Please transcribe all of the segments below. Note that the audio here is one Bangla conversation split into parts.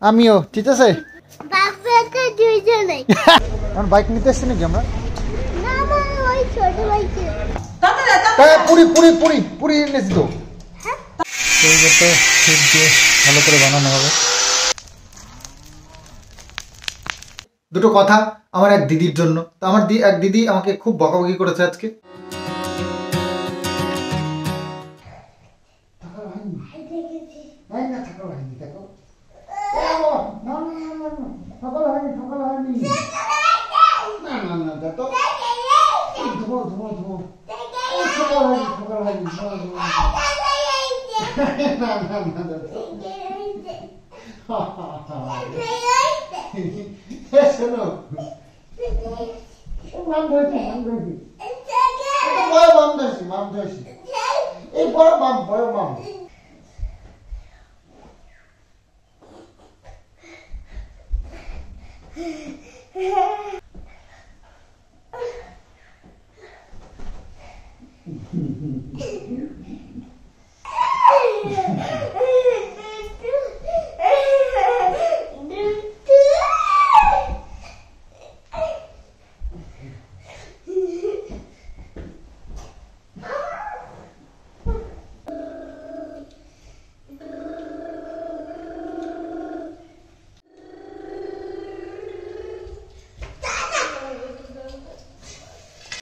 আমিও, ঠিক আছে। বাইক নিতে এসছি নাকি আমরা? পুরি পুরি পুরি পুরি এনেছি তো। ভালো করে বানানো হবে। দুটো কথা আমার এক দিদির জন্য। তো আমার এক দিদি আমাকে খুব বকাবকি করেছে আজকে।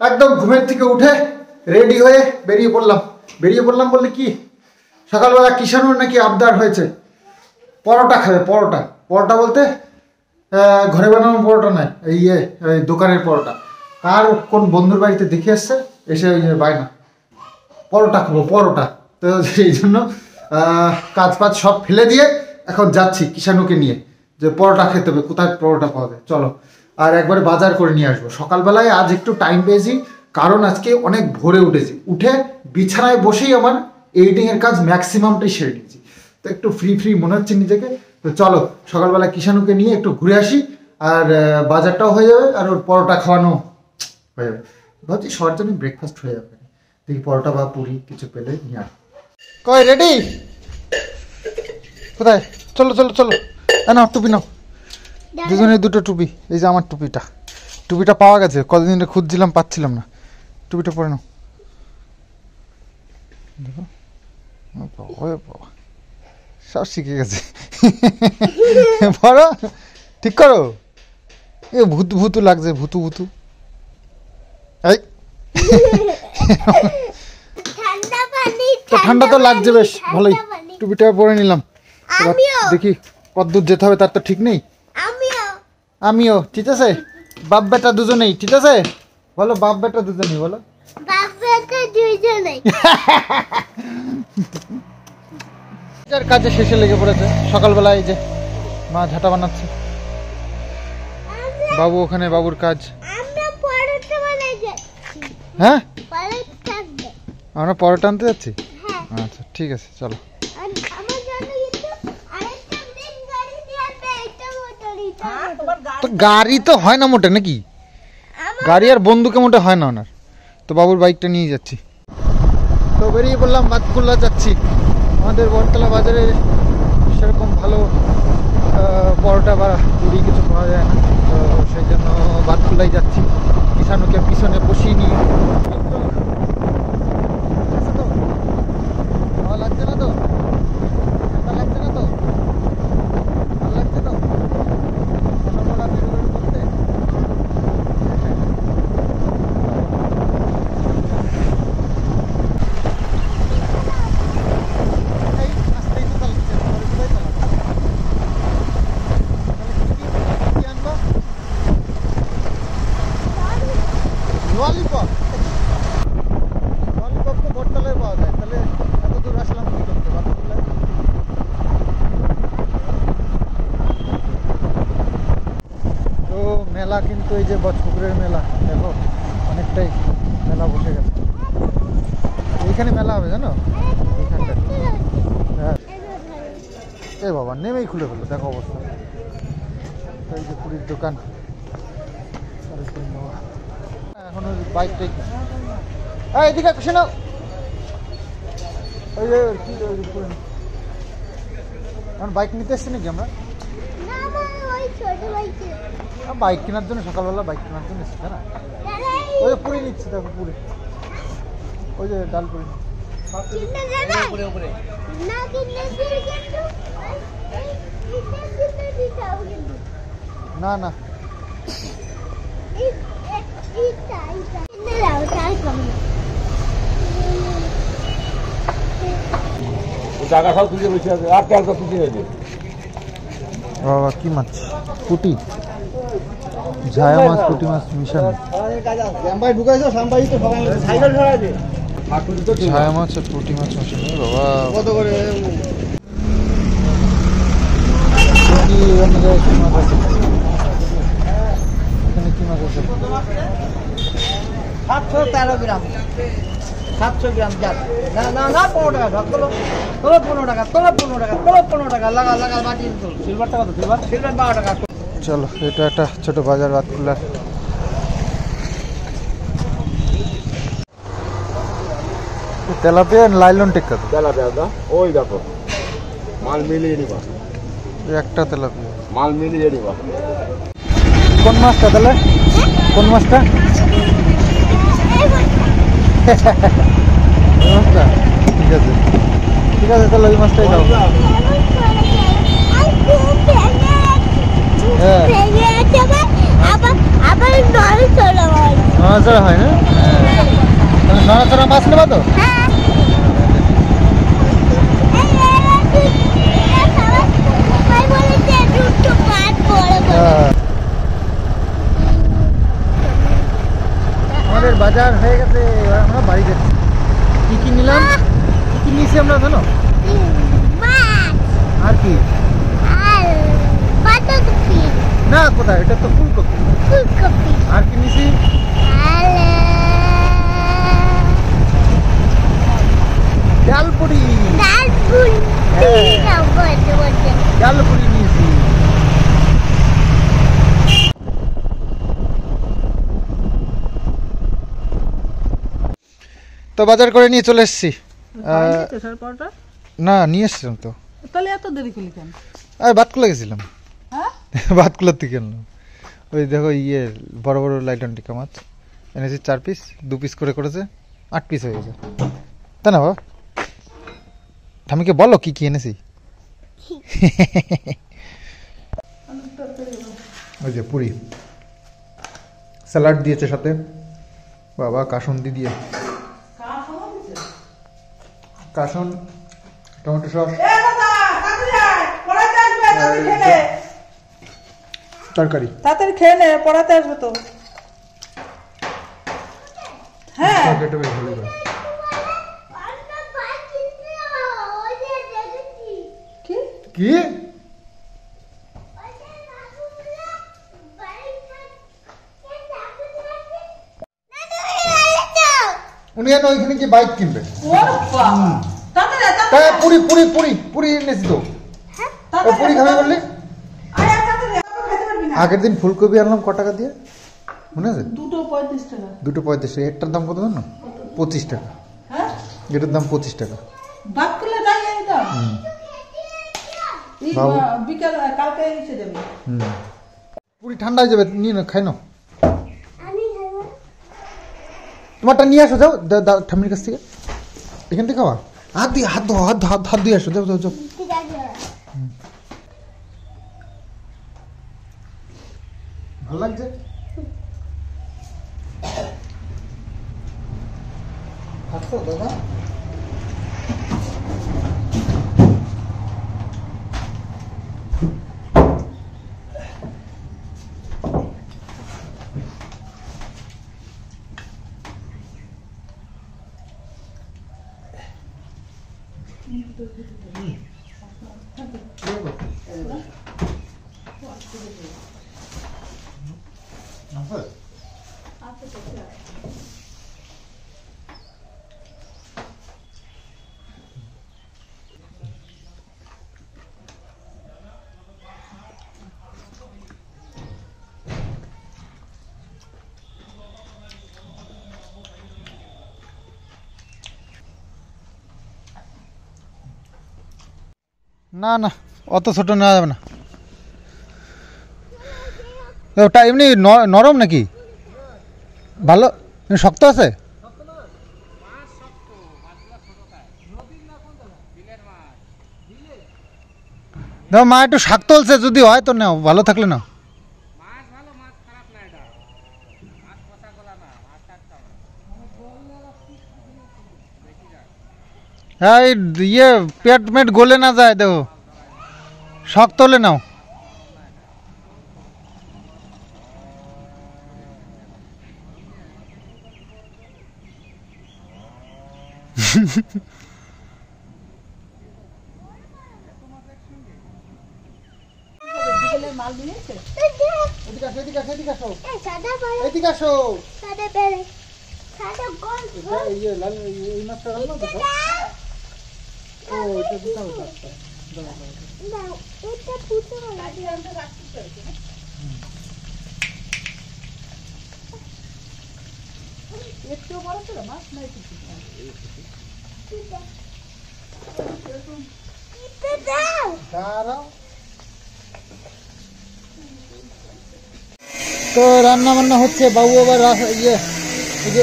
একদম ঘুমের থেকে উঠে রেডি হয়ে বেরিয়ে পড়লাম বললে কি, সকালবেলা কিষানুর নাকি আবদার হয়েছে পরোটা খাবে। পরোটা বলতে ঘরে বানানো পরোটা নয়, এই দোকানের পরোটা। আর কোন বন্ধুর বাড়িতে দেখে এসে ওই বায়না পরোটা খাবো পরোটা। তো এই জন্য কাজ পাজ সব ফেলে দিয়ে এখন যাচ্ছি কিষানুকে নিয়ে, যে পরোটা খেতে হবে, কোথায় পরোটা পাওয়া যায় চলো। আর একবারে বাজার করে নিয়ে আসবো। সকালবেলায় আজ একটু টাইম পেয়েছি, কারণ আজকে অনেক ভোরে উঠে বিছানায় বসেই আমার এডিটিংয়ের কাজ ম্যাক্সিমামটাই সেরে নিয়েছি। তো একটু ফ্রি মনে হচ্ছে নিজেকে। তো চলো সকালবেলা কিষানুকে নিয়ে একটু ঘুরে আসি, আর বাজারটাও হয়ে যাবে, আর ওর পরোটা খাওয়ানো হয়ে যাবে। ভাবছি সবার জন্য ব্রেকফাস্ট হয়ে যাবে। দেখি পরোটা বা পুরি কিছু পেলে নিয়ে আস। কই রেডি? কোথায়? চলো নাও টুপি নাও, দুজনের দুটো টুপি। এই যে আমার টুপিটা পাওয়া গেছে, কতদিন খুঁজছিলাম পাচ্ছিলাম না। টুপিটা পরে নাও। দেখো বাবা সব শিখে গেছে। পড়ো, ঠিক করো। এ ভূতু লাগছে, ভূতু এই ঠান্ডা তো লাগছে বেশ ভালোই। টুপিটা পরে নিলাম। দেখি কতদূর যেতে হবে তার তো ঠিক নেই। আমিও, ঠিক আছে। বাপ বেটা দুজনেই, ঠিক আছে। বলো বাপ বেটা দুজনেই, বলো কাজে শেষে লেগে পড়েছে। সকালবেলায় যে মা ঝাঁটা বানাচ্ছে, বাবু ওখানে, বাবুর কাজ। হ্যাঁ আমরা পরোটা আনতে যাচ্ছি। আচ্ছা ঠিক আছে চলো। তো গাড়ি তো হয় না মোটে নাকি, গাড়ি আর বন্ধুকে মোটে হয় না ওনার। তো বাবুর বাইকটা নিয়ে যাচ্ছি। তো বেরিয়ে পড়লাম, বাতকুল্লা যাচ্ছি। আমাদের বটতলা বাজারে সেরকম ভালো পরোটা বা পুরি কিছু পাওয়া যায় না, তো সেই জন্য বাতকুল্লাই যাচ্ছি। কিষানুকে পিছনে বসিয়ে নিয়ে। ভালো লাগছে না তো? ঠান্ডা লাগছে না তো? ভালো লাগছে তো? ললিপপ তো বটতলায় পাওয়া যায়, তাহলে এত দূর আসলাম কি করতে? বাতকুল্লায় তো মেলা, কিন্তু এই যে বছপুকুরের মেলা দেখো, অনেকটাই মেলা বসে গেছে। এইখানে মেলা হবে জানো, এইখানটা। হ্যাঁ এ বাবা নেমেই খুলে ফেলো, দেখো অবস্থা। এই যে পুরীর দোকান, এখন ওই বাইকটাই এদিকে শোনো, ওই যে এখন বাইক নিতে এসছি নাকি আমরা? বাইক কেনার জন্য সকালবেলা বাইক কেনার জন্য এসেছে না? ওই যে পুরি নিচ্ছে, দেখো পুরি, ওই যে ডাল পুরি না না টাকা সব তুলে বসে আছে, আর টাকা তুলে নেবে। বাবা কি মাছ? পুটি, ঝায়া মাছ, পুটি মাছ মিশানো। ঝায়া মাছ আর পুটি মাছ মিশানো। বাবা কত করে? এখানে কি মাছ আছে? 713 গ্রাম, 700 গ্রাম জাত। না না না, 15 টাকা ধর, তোলো তোলো, 15 টাকা, তোলো 15 টাকা, তোলো 15 টাকা, লাগা লাগা মাটি তোলো। সিলভারটা কত? সিলভার 12 টাকা। চলো, এটা একটা ছোট বাজার বাতকুলার। তেলাপিয়া লাইলন টেক্কা তো তেলাপিয়া দা, ওই দেখো মাল মিলিয়ে নিবা, একটা তেলাপিয়া মাল মিলিয়ে নিবা। কোন মাছটা তাহলে? কোন মাছটা? ওই মাছটা? ঠিক আছে ঠিক আছে, তাহলে ওই মাছটাই দাও। নড়াচড়া হয় না? তাহলে নড়াচড়া মাছ নেবা তো? আমাদের বাজার হয়ে গেছে, এবার আমরা বাড়ি যাচ্ছি। কি কি নিলাম, কি কি নিয়েছি আমরা জানো? আর কি না, কোথায়? এটা তো ফুলকপি। আর কি নিয়েছি? ডালপুরি। ডালপুরি নিয়েছি। তো বাজার করে নিয়ে চলে এসেছি। না, নিয়ে এসছিলাম তো। তাহলে এত দেরি করলি কেন? বাতকুলা গেছিলাম। হ্যাঁ, বাতকুলার থেকে আনলাম। ওই দেখো ইয়ে বড় বড় লাইটন টিকা মাছ এনেছি, 4 পিস, 2 পিস করে করেছে, 8 পিস হয়ে গেছে। তাই না বাবা? ঠামিকে বলো কি কি এনেছি। ওই যে পুরি, স্যালাড দিয়েছে সাথে, বাবা কাসুন্দি দিয়ে, কাসুন, টমেটো সস, তরকারি। তাড়াতাড়ি খেয়ে নে, পড়াতে আসবে তো। হ্যাঁ, তরকারিটা বেশ ভালো করে। কি কি উনি যেন ওইখানে কি বাইক কিনবে। তাই পুরি পুরি পুরি পুরি এনেছি তো। ও পুরি খাবে বললি? আগের দিন ফুলকপি আনলাম ক টাকা দিয়ে মনে আছে? 2.35 টাকা। 2.35 টাকা। একটার দাম কত জানো? 25 টাকা। হ্যাঁ, এটার দাম 25 টাকা। বাকলে দাঁড়িয়ে নিতাম। এই বাবু। বিকাল কালকে এসে যাবে। পুরি ঠান্ডা হয়ে যাবে, নিয়ে না, খাই না। তোমারটা নিয়ে আসো, যাও ঠাম্মির কাছ থেকে, এখান থেকে খাওয়া। হাত দিয়ে হাত ধো, হাত হাত হাত দিয়ে আসো, যাও যাও যাও। ভালো লাগছে? খাচ্ছো দাদা? না না, অত ছোট নেওয়া যাবে না। ওটা এমনি নরম নাকি? ভালো শক্ত আছে? দেখো মা একটু শাক তুলছে, যদি হয় তো নাও, ভালো থাকলে নাও। হ্যাঁ ইয়ে পেট মেট গলে না যায়, দেখো শক্ত হলে নাও। তো রান্না বান্না হচ্ছে। বাবু আবার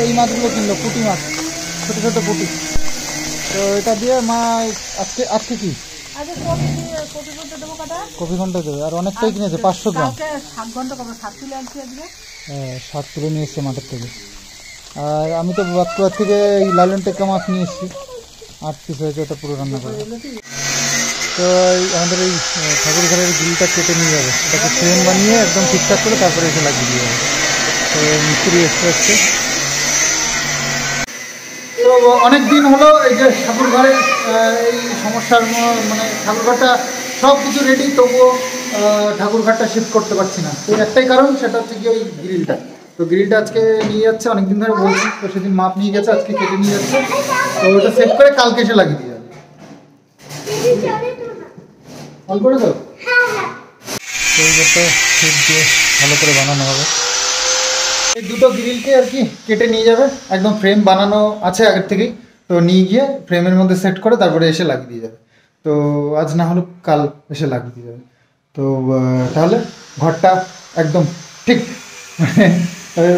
এই মাছগুলো কিনলো, পুঁটি মাছ, ছোটো ছোটো পুঁটি। তো এটা দিয়ে মা আজকে কি কপি ঘন্টা দেবে, আর অনেকটাই কিনেছে 500 গ্রাম। হ্যাঁ, 7 তুলে নিয়ে এসছে মাঠের থেকে। আর আমি তো বাতকুয়ার থেকে এই লালন টেক্কা মাছ নিয়ে এসেছি, 8 পিস হয়েছে, ওটা পুরো রান্না করে। তো আমাদের এই ঠাকুর ঘরের গ্রিলটা কেটে নিয়ে যাবে, এটাকে ফ্রেম বানিয়ে একদম ঠিকঠাক করে তারপরে এসে লাগিয়ে দিয়ে যাবে। তো মিস্ত্রি এসছে। তো অনেক দিন হলো এই যে ঠাকুর ঘরে এই সমস্যার, মানে ঠাকুর ঘরটা সব কিছু রেডি, তবুও ঠাকুর ঘরটা শিফট করতে পারছি না। তো একটাই কারণ, সেটা হচ্ছে কি ওই গ্রিলটা। তো গ্রিলটা আজকে নিয়ে যাচ্ছে, অনেকদিন ধরে বলছি, তো সেদিন মাপ নিয়ে গেছে, আজকে কেটে নিয়ে যাচ্ছে। তো ওটা সেট করে কালকে এসে লাগিয়ে দিয়ে যাবে। অন করে দাও। তো এই ঘরটা সেট দিয়ে ভালো করে বানানো হবে। এই দুটো গ্রিলকে আর কি কেটে নিয়ে যাবে, একদম ফ্রেম বানানো আছে আগের থেকেই। তো নিয়ে গিয়ে ফ্রেমের মধ্যে সেট করে তারপরে এসে লাগিয়ে দিয়ে যাবে। তো আজ না হলে কাল এসে লাগিয়ে দিয়ে যাবে। তো তাহলে ঘরটা একদম ঠিক, মানে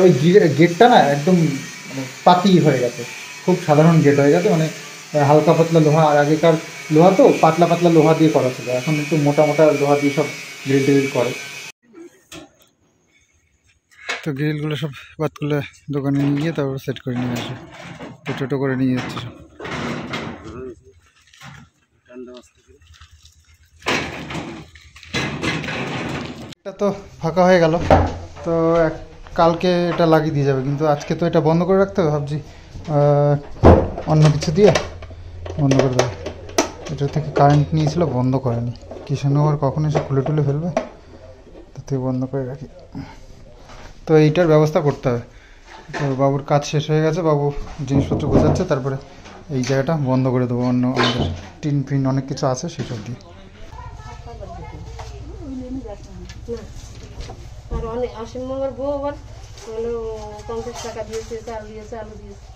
ওই গেটটা না একদম মানে পাতি হয়ে গেছে, খুব সাধারণ গেট হয়ে গেছে, মানে হালকা পাতলা লোহা। আর আগেকার লোহা তো পাতলা পাতলা লোহা দিয়ে করা ছিল, এখন একটু মোটা মোটা লোহা দিয়ে সব গ্রিল টিল করে। তো গ্রিলগুলো সব বাদ করলে দোকানে নিয়ে গিয়ে তারপর সেট করে নিয়ে আসে, তো ছোটো করে নিয়ে যাচ্ছে সব। এটা তো ফাঁকা হয়ে গেল, তো কালকে এটা লাগিয়ে দিয়ে যাবে, কিন্তু আজকে তো এটা বন্ধ করে রাখতে হবে। ভাবছি অন্য কিছু দিয়ে বন্ধ করে দেবে। এটা থেকে কারেন্ট নিয়েছিল, বন্ধ করেনি। কিষানগর কখন এসে খুলে টুলে ফেলবে, তার থেকে বন্ধ করে রাখি। তো এইটার ব্যবস্থা করতে হবে। তো বাবুর কাজ শেষ হয়ে গেছে, বাবু জিনিসপত্র গোছাচ্ছে, তারপরে এই জায়গাটা বন্ধ করে দেবো। অন্য আমাদের টিন ফিন অনেক কিছু আছে সেসব দিয়ে। আর অনেক আশ্বিন মঙ্গল বউ আবার 50 টাকা দিয়েছে, চাল দিয়েছে, আলু দিয়েছে।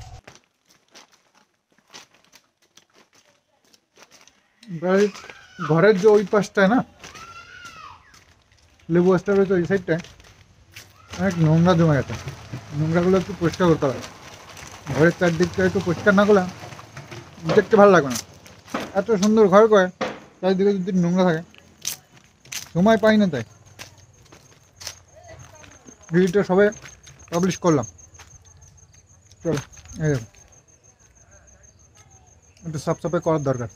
ঘরের যে ওই পাশটায় না লেবু গাছটা রয়েছে, ওই সাইডটায় অনেক নোংরা জমে গেছে। নোংরাগুলো একটু পরিষ্কার করতে হবে। ঘরের চারদিকটা একটু পরিষ্কার না করলে দেখতে ভালো লাগবে না। এত সুন্দর ঘর করে চারিদিকে যদি নোংরা থাকে, সময় পাই না। তাই ভিডিওটা সবাই পাবলিশ করলাম। চলো, এই দেখো, একটু সাফ সাফাই করার দরকার।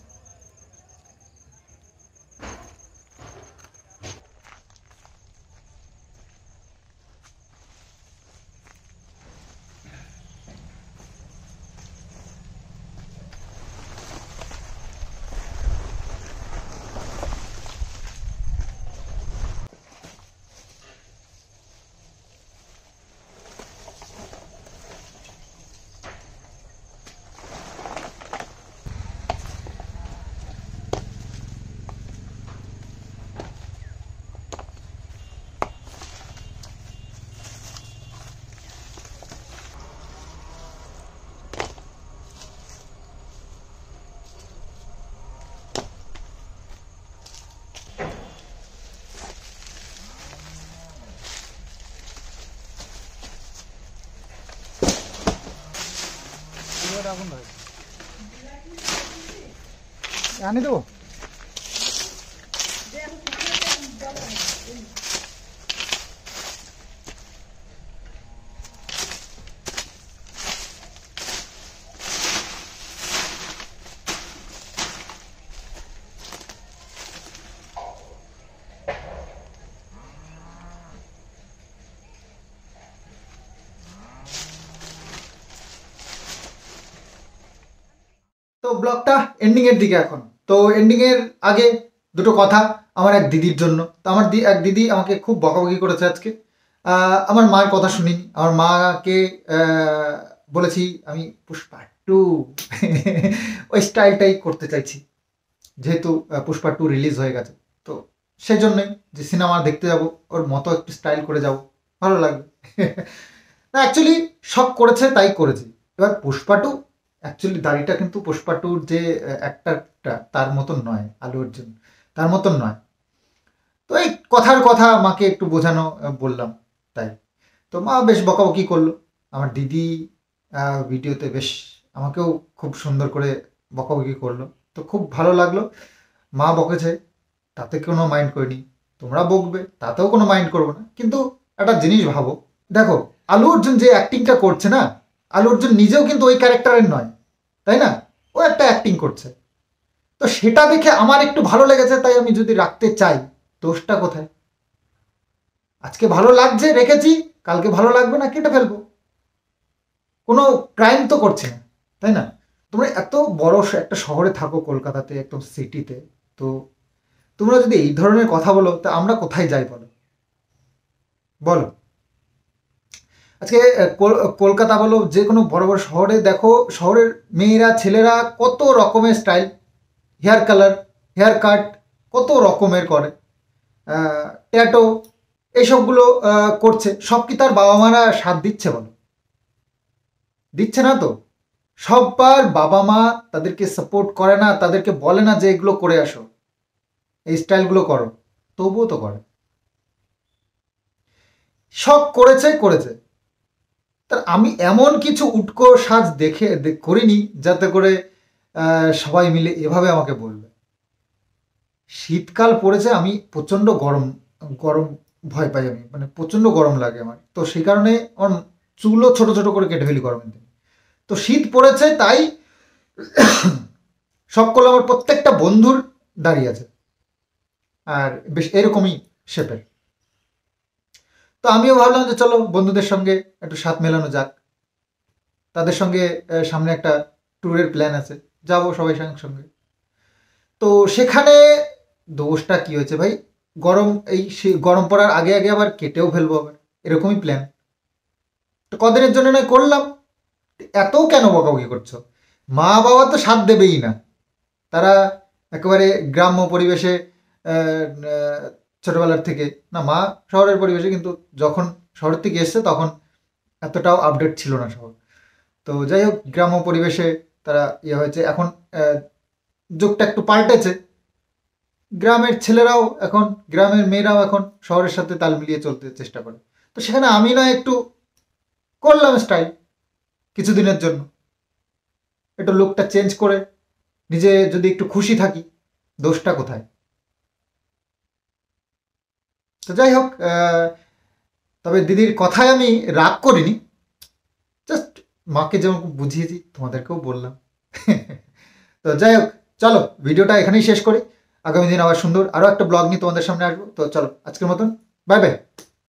আনি দেবো। তো ব্লগটা এন্ডিং এর দিকে এখন। তো এন্ডিং এর আগে দুটো কথা আমার এক দিদির জন্য। তো আমার এক দিদি আমাকে খুব বকাবকি করেছে আজকে। আমার মার কথা শুনিনি। আমার মাকে বলেছি আমি পুষ্পা 2 ওই স্টাইলটাই করতে চাইছি, যেহেতু পুষ্পা 2 রিলিজ হয়ে গেছে। তো সেই জন্যই যে সিনেমা দেখতে যাব, ওর মতো একটু স্টাইল করে যাব, ভালো লাগবে। না অ্যাকচুয়ালি সব করেছে তাই করেছি। এবার পুষ্পা 2 অ্যাকচুয়ালি দাড়িটা কিন্তু পুষ্পা 2 যে অ্যাক্টারটা তার মতন নয়, আলু অর্জুন তার মতন নয়। তো এই কথার কথা মাকে একটু বোঝানো বললাম, তাই। তো মা বেশ বকাবকি করলো। আমার দিদি ভিডিওতে বেশ আমাকেও খুব সুন্দর করে বকাবকি করলো। তো খুব ভালো লাগলো। মা বকেছে তাতে কোনো মাইন্ড করিনি, তোমরা বকবে তাতেও কোনো মাইন্ড করবো না। কিন্তু একটা জিনিস ভাবো, দেখো আলু অর্জুন যে অ্যাক্টিংটা করছে না, আলু অর্জুন নিজেও কিন্তু ওই ক্যারেক্টারের নয়, তাই না? ও একটা অ্যাক্টিং করছে। তো সেটা দেখে আমার একটু ভালো লেগেছে, তাই আমি যদি রাখতে চাই, দোষটা কোথায়? আজকে ভালো লাগছে রেখেছি, কালকে ভালো লাগবে না কেটে ফেলবো। কোনো ক্রাইম তো করছি না, তাই না? তোমরা এত বড় একটা শহরে থাকো, কলকাতাতে, একদম সিটিতে। তো তোমরা যদি এই ধরনের কথা বলো, তা আমরা কোথায় যাই বলো? বলো। আজকে কলকাতা বলো, যে কোনো বড় বড় শহরে দেখো, শহরের মেয়েরা ছেলেরা কত রকমের style, hair colour, haircut কত রকমের করে, ট্যাটো, এইসবগুলো করছে। সব কি তার বাবা মারা সাথ দিচ্ছে বলো? দিচ্ছে না তো। সবার বাবা মা তাদেরকে সাপোর্ট করে না, তাদেরকে বলে না যে এগুলো করে আসো, এই স্টাইলগুলো করো, তবুও তো করে। সব করেছে। তার আমি এমন কিছু উটকো সাজ করিনি যাতে করে সবাই মিলে এভাবে আমাকে বলবে। শীতকাল পড়েছে, আমি প্রচণ্ড গরম ভয় পাই, আমি মানে প্রচণ্ড গরম লাগে আমার। তো সেই কারণে আমার চুলও ছোট ছোট করে কেটে ফেলি গরমের দিন। তো শীত পড়েছে তাই সকল আমার প্রত্যেকটা বন্ধুর দাঁড়িয়ে আছে, আর বেশ এরকমই শেপের। তো আমিও ভাবলাম যে চলো বন্ধুদের সঙ্গে একটু সাথ মেলানো যাক। তাদের সঙ্গে সামনে একটা ট্যুরের প্ল্যান আছে, যাবো সবাই সঙ্গে। তো সেখানে দোষটা কি হয়েছে ভাই? গরম পড়ার আগে আবার কেটেও ফেলবো আবার, এরকমই প্ল্যান। তো কদিনের জন্য নয় করলাম, এত কেন বকাবকি করছো? মা বাবা তো সাথ দেবেই না, তারা একেবারে গ্রাম্য পরিবেশে ছোটবেলার থেকে, না মা শহরের পরিবেশে, কিন্তু যখন শহর থেকে এসছে তখন এতটাও আপডেট ছিল না শহর। তো যাই হোক, গ্রাম্য পরিবেশে তারা ইয়ে হয়েছে। এখন যুগটা একটু পাল্টেছে, গ্রামের ছেলেরাও এখন, গ্রামের মেয়েরাও এখন শহরের সাথে তাল মিলিয়ে চলতে চেষ্টা করে। তো সেখানে আমি না একটু করলাম স্টাইল কিছুদিনের জন্য, একটু লুকটা চেঞ্জ করে নিজে যদি একটু খুশি থাকি, দোষটা কোথায়? তো যাই হোক, তবে দিদির কথায় আমি রাগ করিনি, জাস্ট মাকে যেমন বুঝিয়েছি তোমাদেরকেও বললাম। তো যাই হোক, চলো ভিডিওটা এখানেই শেষ করি। আগামী দিন আবার সুন্দর আরও একটা ব্লগ নিয়ে তোমাদের সামনে আসবো। তো চলো আজকের মতন বাই বাই।